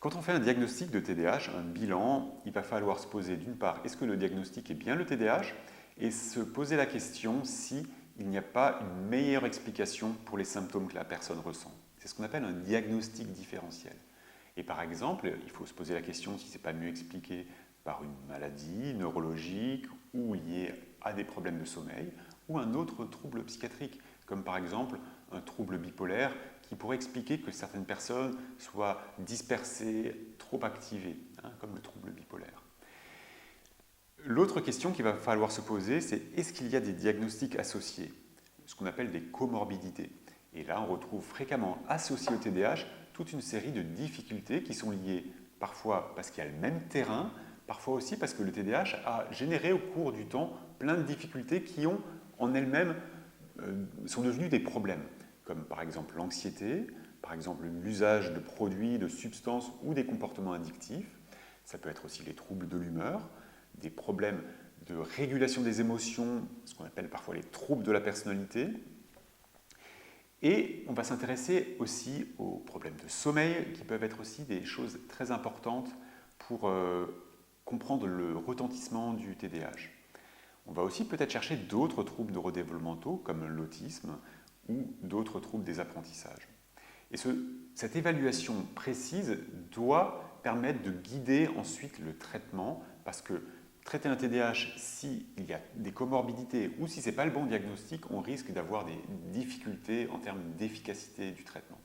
Quand on fait un diagnostic de TDAH, un bilan, il va falloir se poser d'une part, est-ce que le diagnostic est bien le TDAH? Et se poser la question si il n'y a pas une meilleure explication pour les symptômes que la personne ressent. C'est ce qu'on appelle un diagnostic différentiel. Et par exemple, il faut se poser la question si ce n'est pas mieux expliqué par une maladie neurologique ou liée à des problèmes de sommeil ou un autre trouble psychiatrique, comme par exemple un trouble bipolaire qui pourrait expliquer que certaines personnes soient dispersées, trop activées, comme le trouble bipolaire. L'autre question qu'il va falloir se poser, c'est est-ce qu'il y a des diagnostics associés, ce qu'on appelle des comorbidités. Et là, on retrouve fréquemment associés au TDAH toute une série de difficultés qui sont liées parfois parce qu'il y a le même terrain, parfois aussi parce que le TDAH a généré au cours du temps plein de difficultés qui ont en elles-mêmes sont devenues des problèmes, comme par exemple l'anxiété, par exemple l'usage de produits, de substances ou des comportements addictifs. Ça peut être aussi les troubles de l'humeur, des problèmes de régulation des émotions, ce qu'on appelle parfois les troubles de la personnalité. Et on va s'intéresser aussi aux problèmes de sommeil, qui peuvent être aussi des choses très importantes pour comprendre le retentissement du TDAH. On va aussi peut-être chercher d'autres troubles neurodéveloppementaux, comme l'autisme ou d'autres troubles des apprentissages. Et cette évaluation précise doit permettre de guider ensuite le traitement, parce que traiter un TDAH, s'il y a des comorbidités ou si ce n'est pas le bon diagnostic, on risque d'avoir des difficultés en termes d'efficacité du traitement.